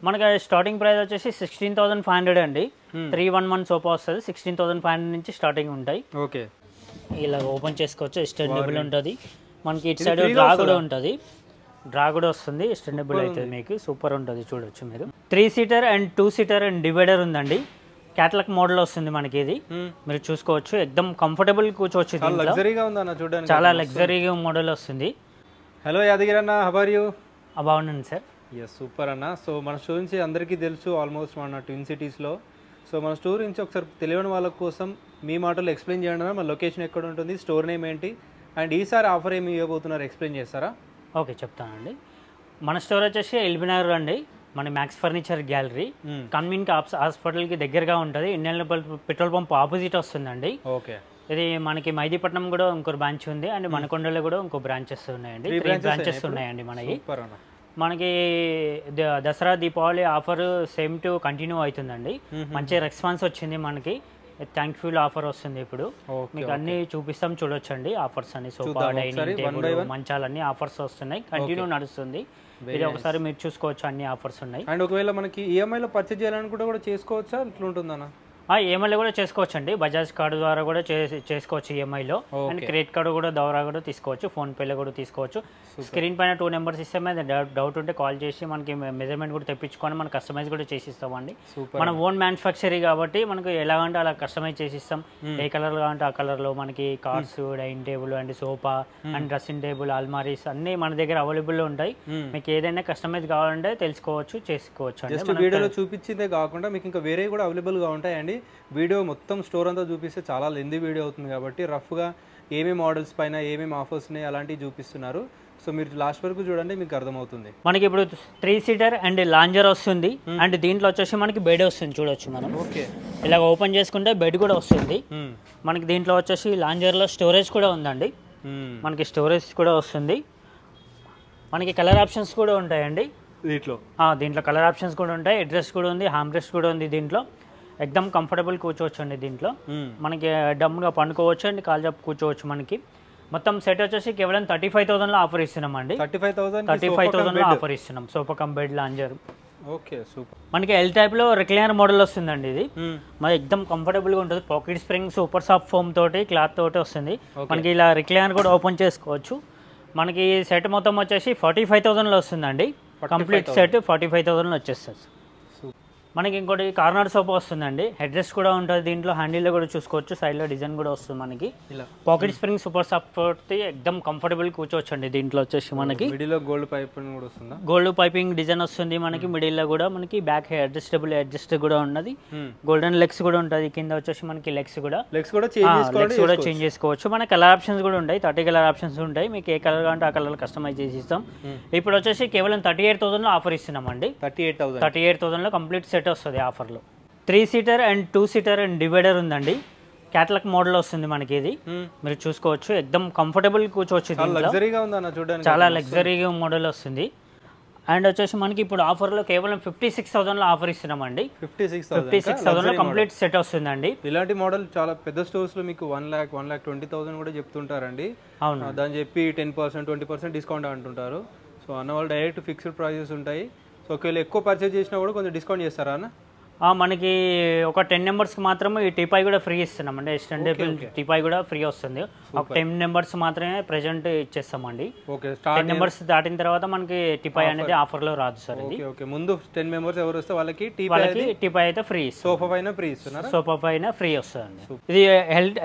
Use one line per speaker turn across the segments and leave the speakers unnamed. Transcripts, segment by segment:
మనకి starting price వచ్చేసి 16,500 అండి. 311 సోఫా వస్తుంది. 16,500 నుంచి స్టార్టింగ్ ఉంటాయి.
ఓకే,
ఇలా ఓపెన్ చేసుకోవచ్చు. ఎక్స్టెండబుల్ ఉంటుంది మనకి. ఇటు సైడ్ డ్రా కూడా ఉంటుంది. డ్రా కూడా వస్తుంది. ఎక్స్టెండబుల్ అవుతుంది మీకు. సూపర్ ఉంటుంది, చూడొచ్చు మీరు. 3 seater and 2 seater and divider ఉందండి. క్యాటలాగ్ మోడల్ వస్తుంది మనకి. ఇది మీరు చూసుకోవచ్చు. ఎక్దమ్ కంఫర్టబుల్ కూర్చోవచ్చు. చాలా లగ్జరీగా మోడల్ వస్తుంది.
హలో యాదగిరి అన్న, హౌ ఆర్ యూ?
బాగున్నాను సార్.
ఎస్, సూపర్ అన్న. సో మన స్టోర్ నుంచి అందరికీ తెలుసు ఆల్మోస్ట్ మన ట్విన్ సిటీస్లో. సో మన స్టోర్ నుంచి ఒకసారి తెలియని వాళ్ళ కోసం మీ మాటలు ఎక్స్ప్లెయిన్ చేయండి. మన లొకేషన్ ఎక్కడ ఉంటుంది, స్టోర్ నేమ్ ఏంటి, అండ్ ఈసారి ఆఫర్ ఏమి ఇవ్వబోతున్నారు ఎక్స్ప్లెయిన్ చేస్తారా?
ఓకే, చెప్తానండి. మన స్టోర్ వచ్చేసి ఎల్బీ నగర్ అండి. మన మ్యాక్స్ ఫర్నిచర్ గ్యాలరీ కన్వీనియంట్ హాస్పిటల్కి దగ్గరగా ఉంటుంది. ఇండియన్ పెట్రోల్ పంప్ ఆపోజిట్ వస్తుందండి.
ఓకే,
ఇది మనకి మైదీపట్నం కూడా ఇంకో బ్రాంచ్ ఉంది అండ్ మనకొండలో కూడా ఇంకో బ్రాంచెస్ ఉన్నాయండి. 3 బ్రాంచెస్ ఉన్నాయండి మనకి. మనకి Dasara Deepavali offer same to continue అవుతుందండి. మంచి రెస్పాన్స్ వచ్చింది మనకి. థ్యాంక్ఫుల్ ఆఫర్ వస్తుంది ఇప్పుడు. మీకు అన్ని చూపిస్తాం, చూడొచ్చండి ఆఫర్స్ అన్ని. సోఫా, డైనింగ్ టేబుల్, మంచాలన్నీ ఆఫర్స్ వస్తున్నాయి. కంటిన్యూ నడుస్తుంది. ఇది ఒకసారి మీరు చూసుకోవచ్చు. అన్ని ఆఫర్స్ ఉన్నాయి.
అండ్ ఒకవేళ మనకి ఈఎంఐలో పర్చేజ్ చేయాలనుకుంటే కూడా చేసుకోవచ్చా? ఇట్లా ఉంటుందన్నా?
ఈఎంఐలో కూడా చేసుకోవచ్చు అండి. బజాజ్ కార్డు ద్వారా కూడా చేసుకోవచ్చు ఈఎంఐలో. అండ్ క్రెడిట్ కార్డు కూడా ద్వారా కూడా తీసుకోవచ్చు. ఫోన్పేలో కూడా తీసుకోవచ్చు. స్క్రీన్ పైన 2 నెంబర్స్ ఇస్తాం. డౌట్ ఉంటే కాల్ చేసి మనకి మెజర్మెంట్ కూడా తెప్పించుకొని మనం కస్టమైజ్ కూడా చేసిస్తామండి. మన ఓన్ మ్యానుఫ్యాక్చరీ కాబట్టి మనకు ఎలా అంటే అలా కస్టమైజ్ చేసిస్తాం. ఏ కలర్ కావాలంటే ఆ కలర్లో మనకి cards, dining table and sofa and dressing table, అల్మారీస్ అన్నీ మన దగ్గర అవైలబుల్లో ఉంటాయి. మీకు ఏదైనా కస్టమైజ్ కావాలంటే తెలుసుకోవచ్చు, చేసుకోవచ్చు అండి.
జస్ట్ వీడియోలో చూపించిందే కాకుండా మీకు ఇంకా వేరే కూడా అవైలబుల్గా ఉంటాయండి. వీడియో మొత్తం స్టోర్ అంతా చూపిస్తే చాలా లెంతీ వీడియో అవుతుంది కాబట్టి రఫ్గా ఏమేమి మోడల్స్ పైన ఏమేమి ఆఫర్స్ ఉన్నాయి అలాంటివి చూపిస్తున్నారు. సో మీరు లాస్ట్ వరకు చూడండి, మీకు అర్థమవుతుంది.
మనకి ఇప్పుడు 3 సీటర్ అండ్ లాంజర్ వస్తుంది. అండ్ దీంట్లో వచ్చేసి మనకి బెడ్ వస్తుంది, చూడొచ్చు మనం.
ఓకే,
ఇలా ఓపెన్ చేసుకుంటే బెడ్ కూడా వస్తుంది మనకి. దీంట్లో వచ్చేసి లాంజర్లో స్టోరేజ్ కూడా ఉందండి. మనకి స్టోరేజ్ కూడా వస్తుంది. మనకి కలర్ ఆప్షన్స్ కూడా ఉంటాయండి దీంట్లో కలర్ ఆప్షన్స్ కూడా ఉంటాయి. అడ్రస్ కూడా ఉంది, హామ్ రెస్ట్ కూడా ఉంది. దీంట్లో ఎక్దమ్ కంఫర్టబుల్ కూర్చోవచ్చు అండి. దీంట్లో మనకి డమ్గా పండుకోవచ్చు అండ్ కాల్ జాప్ కూర్చోవచ్చు. మనకి మొత్తం సెట్ వచ్చేసి కేవలం 35,000లో ఆఫర్ ఇస్తున్నాం అండి. 35,000లో ఆఫర్ ఇస్తున్నాం. Sofa cum bed lounger.
Okay, super.
మనకి ఎల్ టైప్లో రిక్లైనర్ మోడల్ వస్తుందండి. ఇది మనకి ఎక్దమ్ కంఫర్టబుల్గా ఉంటుంది. Pocket spring super soft foam తోటి, క్లాత్ తోటి వస్తుంది. మనకి ఇలా రిక్లైనర్ కూడా ఓపెన్ చేసుకోవచ్చు. మనకి సెట్ మొత్తం వచ్చేసి 45,000లో వస్తుందండి. కంప్లీట్ సెట్ 45,000లో వచ్చేస్తుంది. మనకి ఇంకోటి కార్నర్ సోఫా వస్తుందండి. హెడ్ రెస్ట్ కూడా ఉంటుంది. దీంట్లో హ్యాండిల్లో కూడా చూసుకోవచ్చు. సైడ్లో డిజైన్ కూడా వస్తుంది మనకి. పాకెట్ స్ప్రింగ్ సూపర్ సాఫ్ట్ తోటి ఎక్దమ్ కంఫర్టబుల్ కూర్చోవచ్చు అండి. దీంట్లో వచ్చేసి మనకి
గోల్డ్ పైపింగ్ కూడా వస్తుంది.
గోల్డ్ పైపింగ్ డిజైన్ వస్తుంది మనకి. మిడిల్లో కూడా మనకి బ్యాక్ అడ్జస్ట్ కూడా ఉన్నది. గోల్డెన్ లెగ్స్ కూడా ఉంటుంది. కింద వచ్చేసి మనకి లెగ్స్ కూడా చేంజ్ చేసుకోవచ్చు. మన కలర్ ఆప్షన్స్ కూడా ఉంటాయి. 30 కలర్ ఆప్షన్స్ ఉంటాయి. మీకు ఏ కలర్ కావాలంటే ఆ కలర్ కస్టమైజ్ చేసి ఇస్తాం. ఇప్పుడు వచ్చేసి కేవలం 38,000లో ఆఫర్ ఇస్తున్నామండి. 38,000లో కంప్లీట్ సెట్ వస్తుంది ఆఫర్లో. 3 seater and 2 seater and divider ఉందండి. క్యాటలాగ్ మోడల్ వస్తుంది మనకి. ఇది మీరు చూసుకోవచ్చు. ఎక్దమ్ కంఫర్టబుల్ కూర్చోవచ్చు. చాలా లగ్జరీగా మోడల్ వస్తుంది. అండ్ వచ్చేసి మనకి ఇప్పుడు ఆఫర్లో కేవలం 56,000లో ఆఫర్ ఇస్తున్నామండి. 56,000లో కంప్లీట్ సెట్ వస్తుందండి.
ఇలాంటి మోడల్ చాలా పెద్ద స్టోర్స్లో మీకు 1,20,000 కూడా చెప్తుంటారండి.
అవును,
దాన్ని చెప్పి 10%, 20% డిస్కౌంట్ అంటుంటారు. సో అన్న వాళ్ళు డైరెక్ట్ ఫిక్స్డ్ ప్రైజెస్ ఉంటాయి. సో ఒకవేళ ఎక్కువ పర్చేజ్ చేసినా కూడా కొంచెం డిస్కౌంట్ చేస్తారా అన్న?
మనకి ఒక 10 నెంబర్స్కి మాత్రమే ఈ టీపాయ్ కూడా ఫ్రీ ఇస్తున్నాం అండి. ఎక్స్టెండబుల్ టీపాయ్ కూడా ఫ్రీ వస్తుంది. ఒక 10 నెంబర్స్ మాత్రమే ప్రెజెంట్ ఇచ్చేస్తామండి. 10 నెంబర్స్ దాటిన తర్వాత మనకి టీపాయ్ అనేది ఆఫర్లో రాదు సార్. ఇది
ముందు 10 మెంబర్స్ ఎవరు వస్తే వాళ్ళకి
టీపాయ్ అయితే ఫ్రీ.
సోఫా పైన ఫ్రీ ఇస్తున్నారు.
సోఫా పైన ఫ్రీ వస్తుంది. ఇది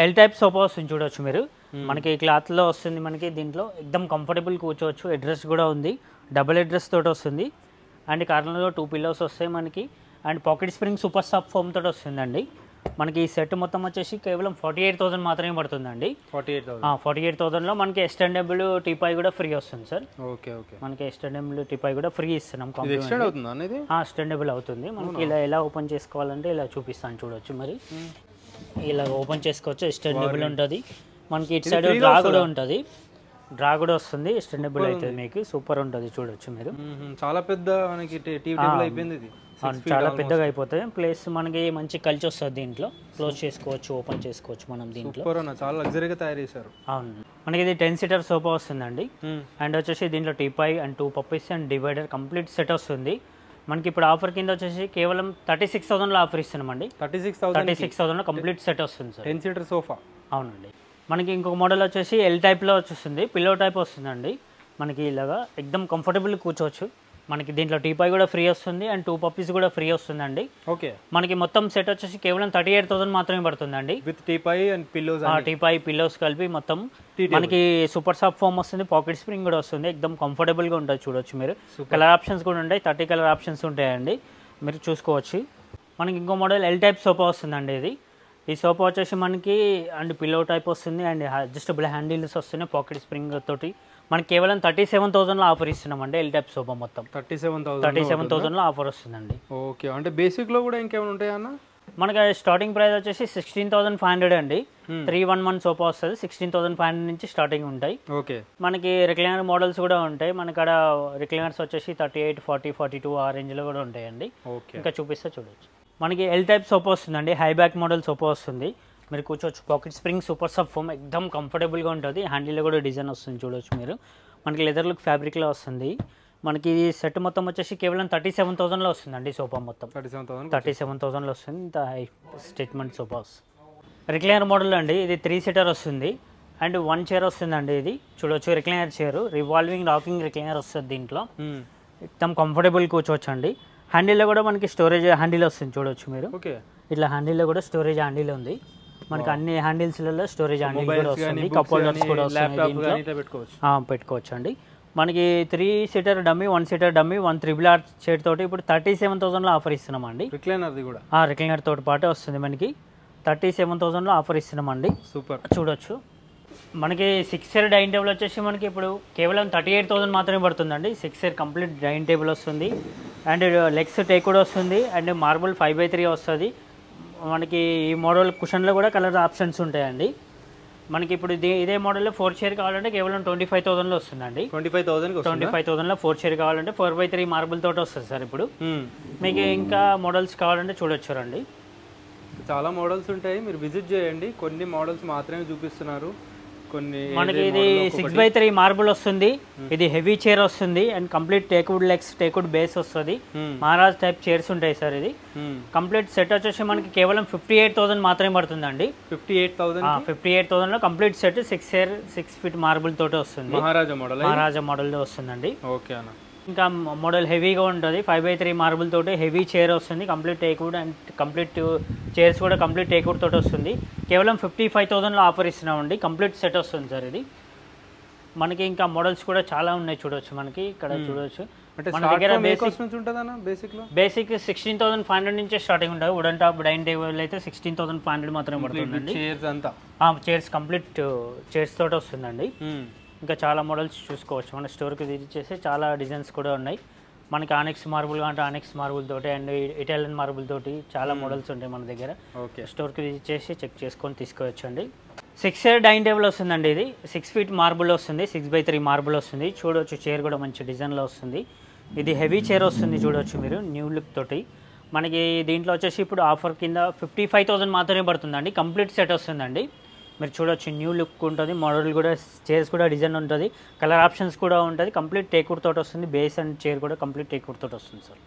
ఎల్ టైప్ సోఫా వస్తుంది, చూడొచ్చు మీరు. మనకి క్లాత్లో వస్తుంది మనకి. దీంట్లో ఎక్దమ్ కంఫర్టబుల్ కూర్చోవచ్చు. అడ్రస్ కూడా ఉంది. డబుల్ అడ్రస్ తోటి వస్తుంది. అండ్ కార్నర్లో 2 పిల్లోస్ వస్తాయి మనకి. And pocket spring super soft foam తోటి వస్తుందండి. మనకి ఈ సెట్ మొత్తం వచ్చేసి కేవలం 48,000 మాత్రమే పడుతుందండి. 48,000లో మనకి ఎక్స్టెండబుల్ టీపాయ్ కూడా ఫ్రీ వస్తుంది సార్. మనకి ఎక్స్టెండబుల్ టీపాయ్ కూడా ఫ్రీ ఇస్తున్నాం. ఎక్స్టెండబుల్ అవుతుంది మనకి. ఇలా ఓపెన్ చేసుకోవాలంటే ఇలా చూపిస్తాను, చూడొచ్చు. మరి ఇలా ఓపెన్ చేసుకోవచ్చు. ఎక్స్టెండబుల్ ఉంటుంది మనకి. ఇటు సైడ్ డ్రా కూడా ఉంటుంది. డ్రా కూడా వస్తుంది. ఎక్స్టెండబుల్ అవుతుంది మీకు. సూపర్ ఉంటుంది, చూడొచ్చు మీరు.
చాలా పెద్ద మనకి టీవీ టేబుల్ అయిపోయింది ఇది.
చాలా పెద్దగా అయిపోతుంది. ప్లస్ మనకి మంచి కలిసి వస్తుంది. దీంట్లో క్లోజ్ చేసుకోవచ్చు, ఓపెన్ చేసుకోవచ్చు మనం. దీంట్లో
చాలా లగ్జరీగా తయారు చేశారు.
అవును, మనకి ఇది 10 సీటర్ సోఫా వస్తుందండి. అండ్ వచ్చేసి దీంట్లో teapoy and 2 puppies and divider complete set వస్తుంది. మనకి ఇప్పుడు ఆఫర్ కింద వచ్చేసి కేవలం 36,000లో ఆఫర్ ఇస్తున్నామండి. 36,000లో కంప్లీట్ సెట్ వస్తుంది సార్.
10 seater sofa.
అవునండి. మనకి ఇంకొక మోడల్ వచ్చేసి ఎల్ టైప్లో వచ్చేస్తుంది, పిల్లో టైప్ వస్తుందండి. మనకి ఇలాగా ఎక్దమ్ కంఫర్టబుల్ కూర్చోవచ్చు. మనకి దీంట్లో టీపాయ్ కూడా ఫ్రీ వస్తుంది అండ్ 2 పప్పీస్ కూడా ఫ్రీ వస్తుందండి.
ఓకే.
మనకి మొత్తం సెట్ వచ్చేసి కేవలం 38,000 మాత్రమే పడుతుందండి.
With teapoy and pillows.
Teapoy pillows కలిపి మొత్తం మనకి సూపర్ సాఫ్ట్ ఫోమ్ వస్తుంది, పాకెట్ స్ప్రింగ్ కూడా వస్తుంది. ఎక్దమ్ కంఫర్టబుల్గా ఉంటుంది చూడొచ్చు మీరు. కలర్ ఆప్షన్స్ కూడా ఉంటాయి, 30 కలర్ ఆప్షన్స్ ఉంటాయండి, మీరు చూసుకోవచ్చు. మనకి ఇంకో మోడల్ ఎల్ టైప్ సోఫా వస్తుందండి. ఈ సోఫా వచ్చేసి మనకి అండ్ పిల్లో టైప్ వస్తుంది అండ్ అడ్జస్టబుల్ హ్యాండిల్స్ వస్తున్నాయి పాకెట్ స్ప్రింగ్ తోటి. మనకి కేవలం 37,000లో ఆఫర్ ఇస్తున్నామండి. ఎల్ టైప్ సోఫా మొత్తం 37,000లో ఆఫర్ వస్తుందండి.
ఓకే. అంటే బేసిక్లో కూడా ఇంకేమైనా ఉంటాయా అన్న?
మనకి స్టార్టింగ్ ప్రైస్ వచ్చేసి 16,500 అండి. 311 సోఫా వస్తుంది. 16,500 నుంచి స్టార్టింగ్ ఉంటాయి.
ఓకే.
మనకి రిక్లైనర్ మోడల్స్ కూడా ఉంటాయి. మనకి అక్కడ రిక్లైనర్స్ వచ్చేసి 38, 40, 42 ఆ రేంజ్లో కూడా ఉంటాయండి. ఇంకా చూపిస్తే చూడొచ్చు. మనకి ఎల్ టైప్ సోఫా వస్తుందండి, హై బ్యాక్ మోడల్ సోఫా వస్తుంది. మీరు కూర్చోవచ్చు. Pocket spring super soft foam ఎక్దమ్ కంఫర్టబుల్గా ఉంటుంది. హ్యాండిల్లో కూడా డిజైన్ వస్తుంది చూడవచ్చు మీరు. మనకి లెదర్ లుక్ ఫ్యాబ్రిక్లో వస్తుంది. మనకి సెట్ మొత్తం వచ్చేసి కేవలం 37,000లో వస్తుందండి. సోఫా మొత్తం 37,000లో వస్తుంది. ఇంత high statement sofas. Recliner model అండి, ఇది 3 సీటర్ వస్తుంది అండ్ 1 చైర్ వస్తుందండి. ఇది చూడవచ్చు recliner chair, revolving rocking recliner వస్తుంది. దీంట్లో ఎక్దమ్ కంఫర్టబుల్ కూర్చోవచ్చు అండి. హ్యాండిల్లో కూడా మనకి స్టోరేజ్ హ్యాండిల్ వస్తుంది చూడవచ్చు మీరు.
ఓకే.
ఇట్లా హ్యాండిల్లో కూడా స్టోరేజ్ హ్యాండిల్ ఉంది. మనకి అన్ని హ్యాండిల్స్లలో స్టోరేజ్ హ్యాండిల్ కూడా వస్తుంది, కప్ హోల్డర్స్ కూడా వస్తుంది, పెట్టుకోవచ్చు అండి. మనకి 3 seater dummy, 1 seater dummy, 1 3R shade తోటి ఇప్పుడు 37,000లో ఆఫర్ ఇస్తున్నామండి. రిక్లైనర్ తోటి పాటే వస్తుంది. మనకి 37,000లో ఆఫర్ ఇస్తున్నామండి.
సూపర్.
చూడొచ్చు. మనకి 6 చైర్ డైనింగ్ టేబుల్ వచ్చేసి మనకి ఇప్పుడు కేవలం 38,000 మాత్రమే పడుతుందండి. 6 చైర్ కంప్లీట్ డైనింగ్ టేబుల్ వస్తుంది అండ్ లెగ్స్ టేక్ కూడా వస్తుంది అండ్ మార్బుల్ 5/3 వస్తుంది. మనకి ఈ మోడల్ కుషన్లో కూడా కలర్ ఆప్షన్స్ ఉంటాయండి. మనకి ఇప్పుడు ఇదే మోడల్లో 4 చైర్ కావాలంటే కేవలం 25,000లో వస్తుందండి. 25,000లో 4 చైర్ కావాలంటే 4/3 మార్బుల్ తోటి వస్తుంది సార్. ఇప్పుడు మీకు ఇంకా మోడల్స్ కావాలంటే చూడొచ్చు రండి.
చాలా మోడల్స్ ఉంటాయి, మీరు విజిట్ చేయండి. కొన్ని మోడల్స్ మాత్రమే చూపిస్తున్నారు.
మనకి ఇది 6/3 మార్బుల్ వస్తుంది. ఇది హెవీ చైర్ వస్తుంది and complete teakwood legs, teakwood base వస్తుంది. మహారాజ్ టైప్ చైర్స్ ఉంటాయి సార్. ఇది కంప్లీట్ సెట్ వచ్చేసి మనకి కేవలం 58,000 మాత్రమే పడుతుందండి. 58,000లో complete set 6 chair 6 feet marble తోటి వస్తుంది. మహారాజా మోడల్ వస్తుందండి.
ఓకే అన్న.
ఇంకా మోడల్ హెవీగా ఉంటుంది. 5/3 మార్బుల్ తోటి హెవీ చైర్ వస్తుంది. Complete teakwood and complete chairs కూడా కంప్లీట్ టేక్వుడ్ తోటి వస్తుంది. కేవలం 55,000లో ఆఫర్ ఇస్తున్నామండి. కంప్లీట్ సెట్ వస్తుంది సార్ ఇది. మనకి ఇంకా మోడల్స్ కూడా చాలా ఉన్నాయి చూడవచ్చు. మనకి ఇక్కడ చూడవచ్చు. మన దగ్గర బేసిక్ 16,500 నుంచే స్టార్టింగ్ ఉంటుంది. వుడెన్ టాప్ డైనింగ్ టేబుల్ అయితే 16,500 మాత్రమే పడుతుందండి. చైర్స్ కంప్లీట్ చైర్స్ తోటి వస్తుందండి. ఇంకా చాలా మోడల్స్ చూసుకోవచ్చు. మన స్టోర్కి విజిట్ చేస్తే చాలా డిజైన్స్ కూడా ఉన్నాయి. మనకి ఆనెక్స్ మార్బుల్ అంటే ఆనెక్స్ మార్బుల్ తోటి అండ్ ఇటాలియన్ మార్బుల్ తోటి చాలా మోడల్స్ ఉంటాయి మన దగ్గర. స్టోర్కి విజిట్ చేసి చెక్ చేసుకొని తీసుకోవచ్చు అండి. 6 చైర్ డైనింగ్ టేబుల్ వస్తుందండి. ఇది 6 ఫీట్ మార్బుల్ వస్తుంది, 6/3 మార్బుల్ వస్తుంది. చూడవచ్చు చైర్ కూడా మంచి డిజైన్లో వస్తుంది. ఇది హెవీ చైర్ వస్తుంది చూడవచ్చు మీరు, న్యూ లుక్ తోటి. మనకి దీంట్లో వచ్చేసి ఇప్పుడు ఆఫర్ కింద 55,000 మాత్రమే పడుతుందండి. కంప్లీట్ సెట్ వస్తుందండి. మీరు చూడొచ్చు, న్యూ లుక్ ఉంటుంది. మోడల్ కూడా చైర్స్ కూడా డిజైన్ ఉంటుంది, కలర్ ఆప్షన్స్ కూడా ఉంటుంది. కంప్లీట్ టేక్వుడ్ తోటి వస్తుంది. బేస్ అండ్ చైర్ కూడా కంప్లీట్ టేక్వుడ్ తోటి వస్తుంది సార్.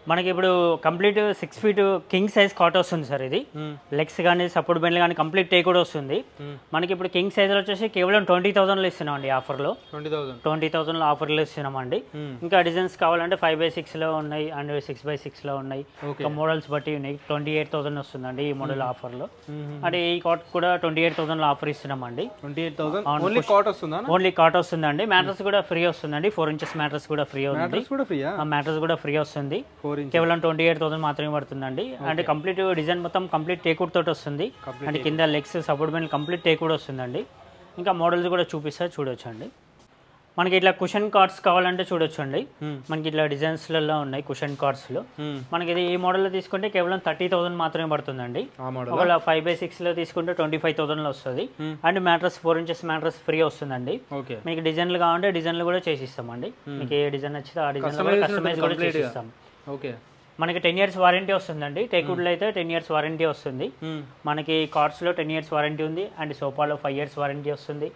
మనకి ఇప్పుడు complete 6 feet king size cot వస్తుంది సార్. ఇది లెగ్స్ కానీ సపోర్ట్ బెండ్లు కానీ కంప్లీట్ టేక్వుడ్ వస్తుంది. మనకి ఇప్పుడు కింగ్ సైజ్లో వచ్చేసి కేవలం 20,000లో ఇస్తున్నామండి. ఆఫర్లో 20,000లో ఆఫర్లో ఇస్తున్నామండి. ఇంకా డిజైన్స్ కావాలంటే 5/6లో ఉన్నాయి అండ్ 6/6లో ఉన్నాయి. ఇంకా మోడల్స్ బట్టి ఉన్నాయి. 28,000 వస్తుందండి ఈ మోడల్ ఆఫర్లో. అంటే ఈ కాట్ కూడా 28,000లో ఆఫర్ ఇస్తున్నామండి. ఓన్లీ కాట్ వస్తుందండి. మ్యాట్రస్ కూడా ఫ్రీ వస్తుందండి. 4 ఇంచెస్ మ్యాట్రస్ కూడా ఫ్రీ అవుతుంది. మ్యాట్రస్ కూడా ఫ్రీ వస్తుంది. కేవలం 28,000 మాత్రమే పడుతుందండి. అంటే కంప్లీట్ డిజైన్ మొత్తం కంప్లీట్ టేక్వుడ్ తోటి వస్తుంది. అంటే కింద legs support bend complete teakwood వస్తుందండి. ఇంకా మోడల్స్ కూడా చూపిస్తా చూడొచ్చు అండి. మనకి ఇట్లా కుషన్ కార్డ్స్ కావాలంటే చూడొచ్చు అండి. మనకి ఇట్లా డిజైన్స్లలో ఉన్నాయి కుషన్ కార్డ్స్లో. మనకి ఇది ఈ మోడల్లో తీసుకుంటే కేవలం 30,000 మాత్రమే పడుతుందండి. ఒకవేళ 5/6లో తీసుకుంటే 25,000లో వస్తుంది. And mattress 4 inches mattress free వస్తుందండి. మీకు డిజైన్లు కావాలంటే డిజైన్లు కూడా చేసిస్తామండి. మీకు ఏ డిజైన్ నచ్చితే ఆ డిజైన్ కస్టమైజ్ కూడా చేసిస్తాం. మనకి 10 years వారంటీ వస్తుందండి. టేక్వుడ్లో అయితే 10 years వారంటీ వస్తుంది. మనకి కార్డ్స్లో 10 years వారంటీ ఉంది. అండ్ సోఫాలో 5 years వారంటీ వస్తుంది.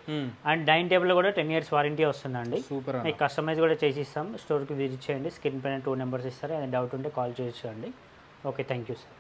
అండ్ డైనింగ్ టేబుల్లో కూడా 10 years వారంటీ వస్తుందండి.
సూపర్.
మీకు కస్టమైజ్ కూడా చేసి ఇస్తాం. స్టోర్కి విజిట్ చేయండి. స్క్రీన్ పైన 2 నెంబర్స్ ఇస్తారు. ఏదైనా డౌట్ ఉంటే కాల్ చేయొచ్చు అండి. Okay, thank you sir.